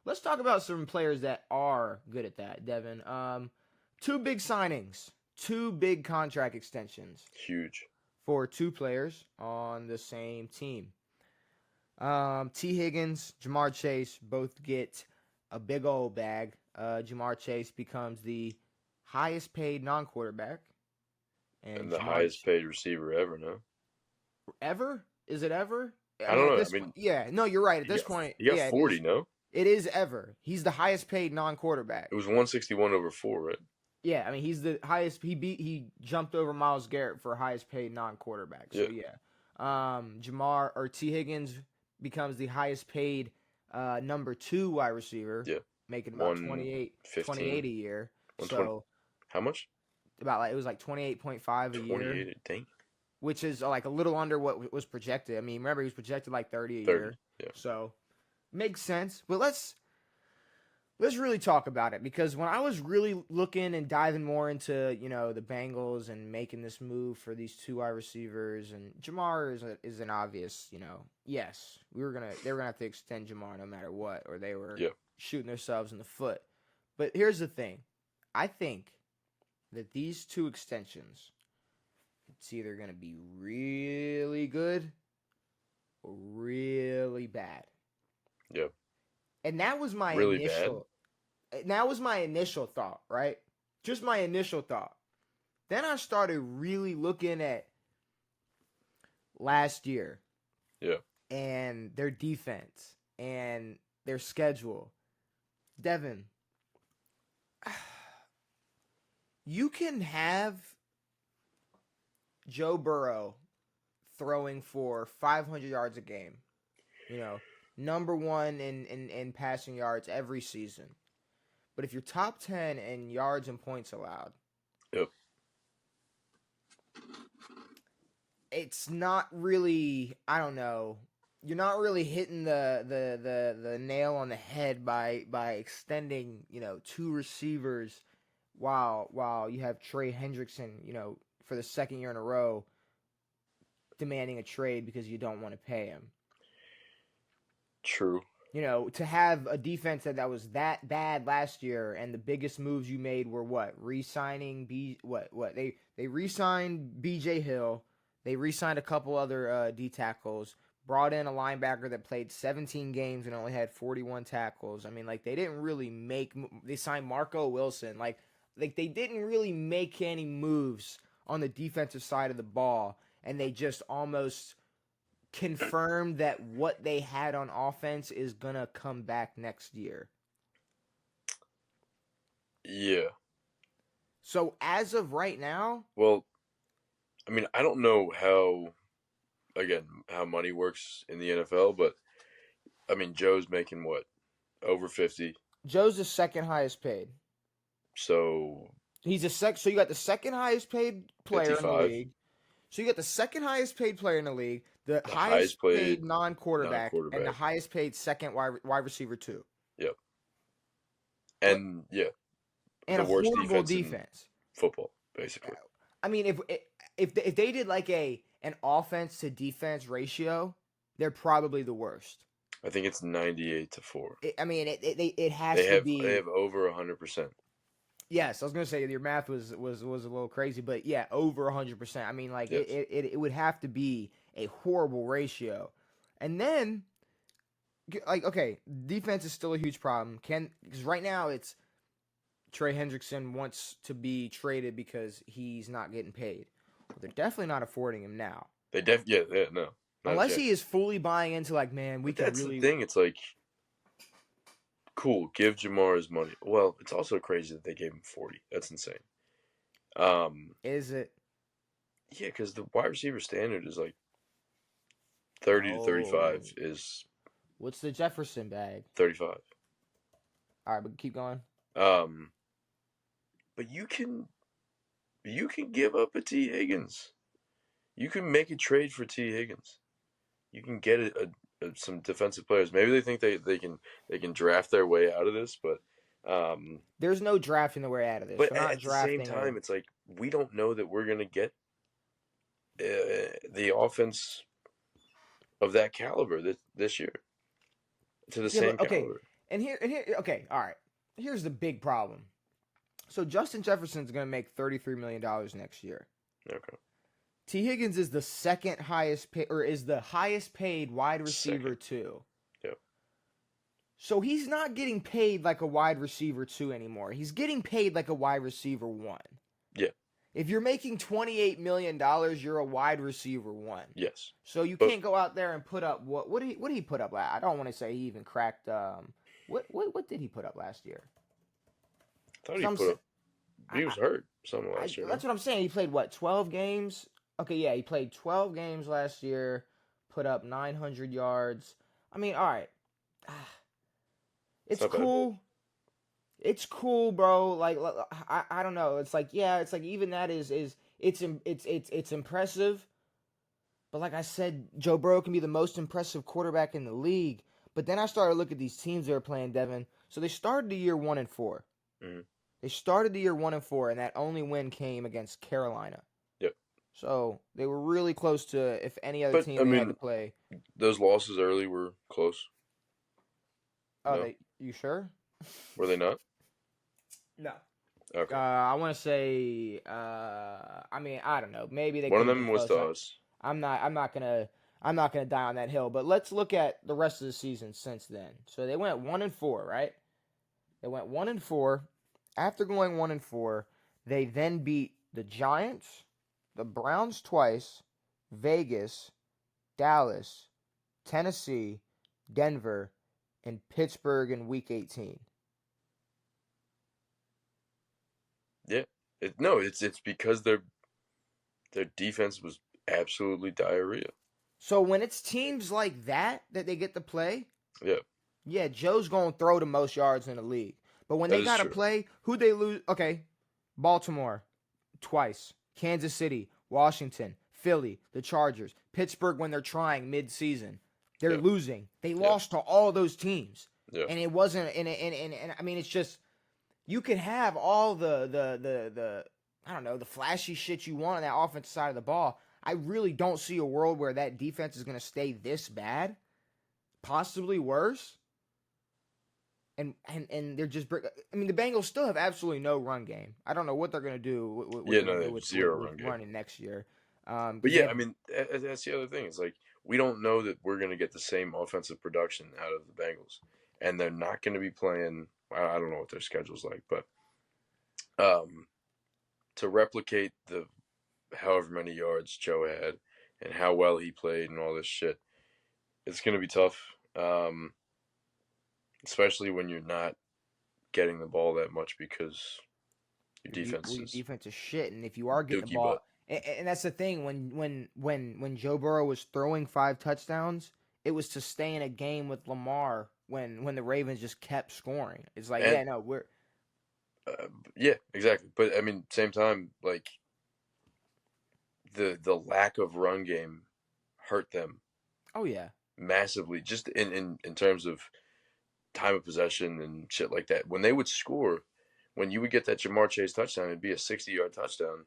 let's talk about some players that are good at that, Devin. Two big signings, two big contract extensions Huge. for two players on the same team. T. Higgins, Jamar Chase both get a big old bag. Jamar Chase becomes the highest paid non-quarterback, and And the Jamar highest paid receiver ever, no? ever is it ever? I I mean, don't at know. I this mean, point, yeah, no, you're right. At he this got point, he got yeah, it 40, is. no? It is ever. He's the highest paid non-quarterback. It was 161 over 4, right? Yeah, I mean he's the highest. He jumped over Myles Garrett for highest paid non-quarterback. So Yeah. yeah, Jamar or T Higgins becomes the highest paid number two wide receiver, Yeah. making about 28 a 115, year. 120. So How much? about like it was like 28.5 a year, 28. Dang. which is like a little under what was projected. I mean, remember he was projected like 30 a 30. year, Yeah. so makes sense. But let's really talk about it because when I was really looking and diving more into the Bengals and making this move for these two wide receivers and Jamar is an obvious yes they were gonna have to extend Jamar no matter what or they were Yeah. shooting themselves in the foot. But here's the thing, I think that these two extensions, it's either gonna be really good or really bad. Yeah. And that was my Really bad. initial thought, right? Just my initial thought. Then I started really looking at last year Yeah. and their defense and their schedule. Devin, you can have Joe Burrow throwing for 500 yards a game, number one in passing yards every season. But if you're top 10 in yards and points allowed, Yep. it's not really, I don't know. You're not really hitting the nail on the head by extending, two receivers while you have Trey Hendrickson, for the second year in a row demanding a trade because you don't want to pay him. True. To have a defense that was that bad last year, and the biggest moves you made were what? Re-signing they re-signed B.J. Hill, they re-signed a couple other D tackles, brought in a linebacker that played 17 games and only had 41 tackles. I mean, like they didn't really they signed Marco Wilson, like they didn't really make any moves on the defensive side of the ball, and they just almost confirmed that what they had on offense is gonna come back next year. Yeah. So as of right now, Well, I mean, I don't know how money works in the NFL, but I mean, Joe's making what? Over 50. Joe's the second highest paid. So He's so you got the second highest paid player in the 55. league. So you got the second highest paid player in the league, the The highest highest paid paid non-quarterback, and the non-quarterback. highest paid second wide receiver too. Yep. What? And yeah, And the a worst horrible defense in defense. football, basically. I mean, if they did like an offense to defense ratio, they're probably the worst. I think it's 98 to 4. I mean, it has They to they be. have over 100%. Yes, I was gonna say your math was a little crazy, but yeah, over 100%. I mean, like Yes. it would have to be a horrible ratio, and then like okay, defense is still a huge problem. Because right now it's Trey Hendrickson wants to be traded because he's not getting paid. Well, they're definitely not affording him now. Yeah, no. Not Unless yet. he is fully buying into like, man, we But can that's really. the thing. It's like, cool, give Jamar his money. Well, it's also crazy that they gave him 40. That's insane. Is it? Yeah, because the wide receiver standard is like 30 to 35 Oh, is what's the Jefferson bag? 35. All right, but keep going. Um, but you can give up a T Higgins. You can make a trade for T Higgins. You can get some defensive players. Maybe they think they can draft their way out of this, but There's no drafting the way out of this. but They're not at the same drafting time, it's like we don't know that we're gonna get the offense of that caliber this year to the Yeah, same but okay. caliber. Okay, all right. Here's the big problem. So Justin Jefferson's going to make $33 million next year. Okay. T. Higgins is the second highest pay, or is the highest paid wide receiver Second. too. Yep. So he's not getting paid like a wide receiver two anymore. He's getting paid like a wide receiver one. Yeah. If you're making $28 million, you're a wide receiver one. Yes. So you But can't go out there and put up what did he put up last? I don't want to say he even cracked what did he put up last year? I thought he put up. He was hurt something last year. That's what I'm saying. He played what, 12 games? Okay, yeah, he played 12 games last year, put up 900 yards. I mean, all right. It's cool. It's cool, bro. Like I don't know. It's like, yeah, it's like even that is it's impressive. But like I said, Joe Burrow can be the most impressive quarterback in the league. But then I started looking at these teams they were playing, Devin. So they started the year 1-4. Mm-hmm. They started the year 1-4, and that only win came against Carolina. Yep. So they were really close to if any other team they had to play. Those losses early were close. Oh, no? You sure? Were they not? No. Okay. I want to say. I mean, I don't know. Maybe they. One of them was to us. I'm not gonna die on that hill. But let's look at the rest of the season since then. So they went 1-4, right? They went 1-4. After going 1-4, they then beat the Giants, the Browns twice, Vegas, Dallas, Tennessee, Denver, and Pittsburgh in Week 18. Yeah, it's because their defense was absolutely diarrhea. So when it's teams like that they get to play, yeah, Joe's gonna throw the most yards in the league. But when they gotta play, who they lose? Okay, Baltimore twice, Kansas City, Washington, Philly, the Chargers, Pittsburgh when they're trying mid-season, they're losing. They lost to all those teams, and it wasn't. And I mean, it's just you can have all the I don't know, the flashy shit you want on that offensive side of the ball. I really don't see a world where that defense is going to stay this bad, possibly worse. And they're just. I mean, the Bengals still have absolutely no run game. I don't know what they're going to do with zero run game running next year. But yeah, I mean, that's the other thing. It's like we don't know that we're going to get the same offensive production out of the Bengals, and they're not going to be playing. I don't know what their schedule's like, but to replicate the however many yards Joe had and how well he played and all this shit, it's going to be tough, especially when you're not getting the ball that much because your defense is shit. And if you are getting the ball, and that's the thing, when Joe Burrow was throwing 5 touchdowns, it was to stay in a game with Lamar when the Ravens just kept scoring. It's like, we're yeah, exactly. But I mean, same time, like the lack of run game hurt them. Oh yeah, massively. Just in terms of time of possession and shit like that. When they would score, when you would get that Jamar Chase touchdown, it'd be a 60-yard touchdown,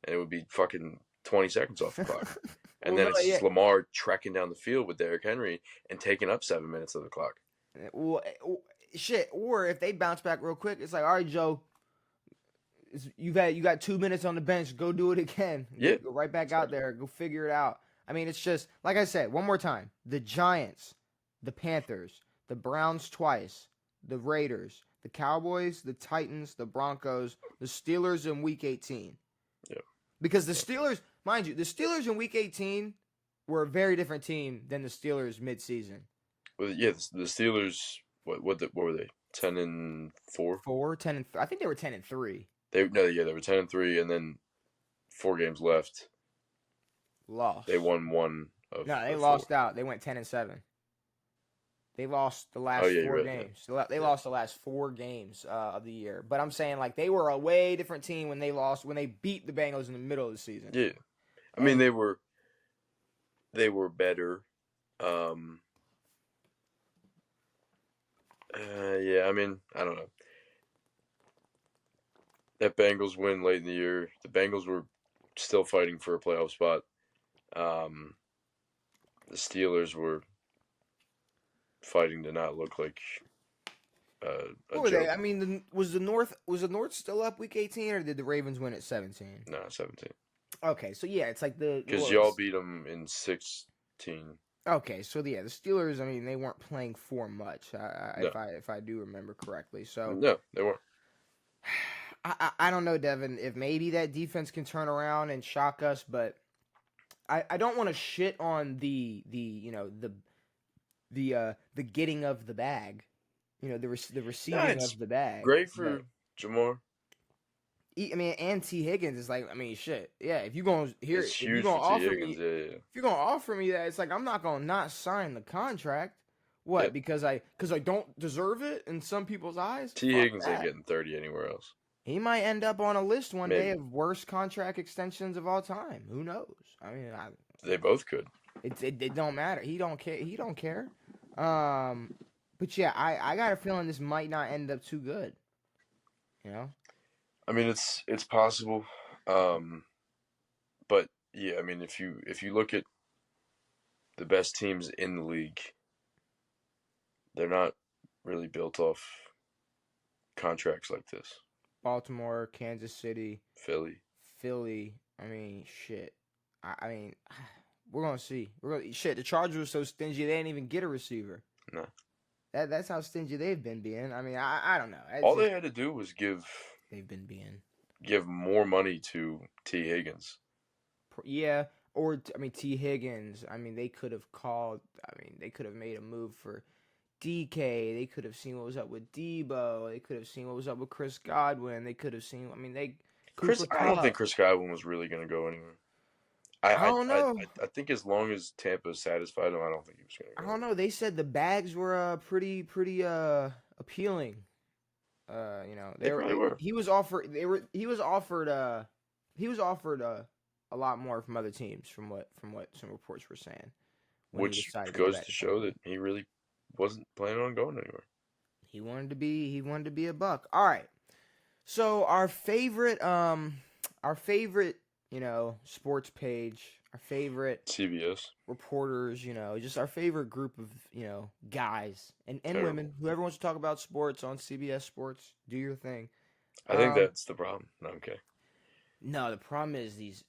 and it would be fucking 20 seconds off the clock. And then it's just Lamar trekking down the field with Derrick Henry and taking up 7 minutes of the clock. Well, shit. Or if they bounce back real quick, it's like, all right, Joe, you got 2 minutes on the bench. Go do it again. Yeah, go right back out there. Go figure it out. I mean, it's just like I said. One more time: the Giants, the Panthers, the Browns twice, the Raiders, the Cowboys, the Titans, the Broncos, the Steelers in Week 18. Yeah. Because the Steelers, mind you, the Steelers in Week 18 were a very different team than the Steelers mid-season. Well, yeah, the Steelers. What were they? 10-4. 10 I think they were 10-3. They were 10-3, and then 4 games left. Lost. They won one of. No, they lost 4. Out. They went 10-7. They lost the last 4 games. Yeah. They lost the last 4 games of the year. But I'm saying, like, they were a way different team when they beat the Bengals in the middle of the season. Yeah, I mean they were better. Yeah, I mean, I don't know. That Bengals win late in the year, the Bengals were still fighting for a playoff spot. The Steelers were fighting to not look like a What were they? joke. I mean, was the North still up week 18, or did the Ravens win at 17? No, 17. Okay, so yeah, it's like Because y'all beat them in 16. okay, so yeah, the Steelers. I mean, they weren't playing for much, No, if I do remember correctly. So no, they weren't. I don't know, Devin, if maybe that defense can turn around and shock us, but I don't want to shit on the getting of the bag, the No, receiving it's of the bag, great but. for Jamar. I mean, and T Higgins is like, I mean, shit. Yeah, if you gonna It's if you huge gonna for T. offer me, Higgins. Yeah, yeah, if you're gonna offer me that, it's like I'm not gonna not sign the contract. yeah. What? Because I don't deserve it in some people's eyes. T. Fuck Higgins ain't that. getting 30 anywhere else. He might end up on a list one day Maybe of worst contract extensions of all time. Who knows? I mean, they both could. it don't matter. He don't care. He don't care. But yeah, I got a feeling this might not end up too good. You know. I mean, it's possible. But yeah, I mean, if you look at the best teams in the league, they're not really built off contracts like this. Baltimore, Kansas City, Philly. Philly. I mean, shit. I mean, we're gonna see. Shit. The Chargers were so stingy they didn't even get a receiver. No. That's how stingy they've been being. I mean, I don't know. It's All just, they had to do was they've been being. give more money to T. Higgins. Yeah. Or I mean, T Higgins. I mean, they could have called. I mean, they could have made a move for DK. They could have seen what was up with Debo. They could have seen what was up with Chris Godwin. They could have seen. I mean, Cooper I don't think Kupp. Chris Godwin was really going to go anywhere. I don't know. I think as long as Tampa satisfied him, I don't think he was going to I go don't anywhere. know. They said the bags were pretty appealing. They probably were. He was offered he was offered a lot more from other teams from what some reports were saying when he Which decided to go goes back to to show Tampa. that he really wasn't planning on going anywhere. He wanted to be a Buck. All right. So our favorite sports page, our favorite CBS. reporters, just our favorite group of, guys and Terrible. women, whoever wants to talk about sports on CBS Sports, do your thing. I think that's the problem. No, I'm kidding. No, the problem is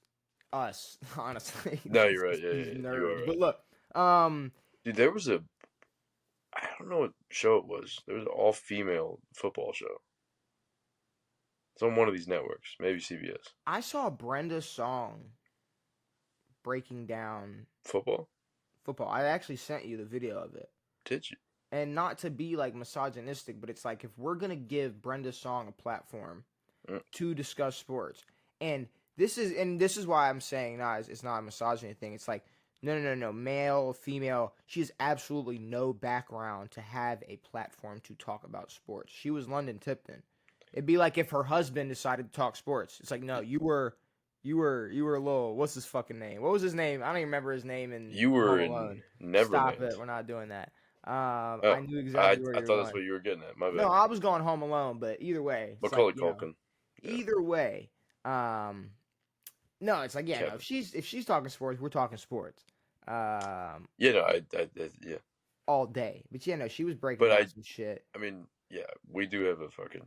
us, honestly. No, you're right. Yeah, These yeah, you nerds. are But right. look, Dude, there was I don't know what show it was. There was an all-female football show. It's on one of these networks, maybe CBS. I saw Brenda Song breaking down Football? football. I actually sent you the video of it. Did you? And not to be like misogynistic, but it's like if we're gonna give Brenda Song a platform to discuss sports, and this is why I'm saying it's not a misogyny thing. It's like no, male, female. She has absolutely no background to have a platform to talk about sports. She was London Tipton. It'd be like if her husband decided to talk sports. It's like no, you were a little. What's his fucking name? What was his name? I don't even remember his name in You were Home in Alone. Stop Neverland. it. We're not doing that. Oh, I knew exactly where I you were thought that's going. what you were getting at. My No, bad. I was going Home Alone, but either way, it's like Macaulay Culkin. Yeah. either way, no, it's like yeah, no. Kevin. If she's talking sports, we're talking sports, Yeah, no, yeah. all day. But yeah, no, she was breaking But down some shit. I mean, yeah, we do have a fucking.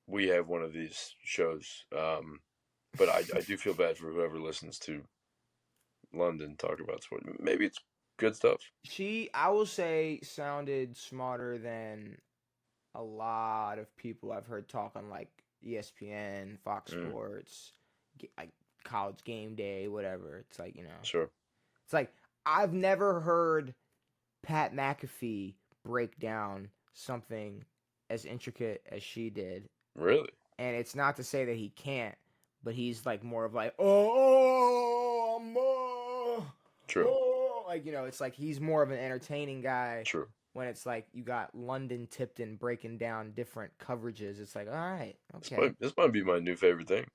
We have one of these shows, but I do feel bad for whoever listens to London talk about sport. Maybe it's good stuff. She, I will say, sounded smarter than a lot of people I've heard talk on like ESPN, Fox Sports, like College Game Day, whatever. It's like Sure. it's like I've never heard Pat McAfee break down something as intricate as she did. Really? And it's not to say that he can't, but he's like more of like, True. like it's like he's more of an entertaining guy. True. When it's like you got London Tipton breaking down different coverages, it's like all right, okay. This might be my new favorite thing.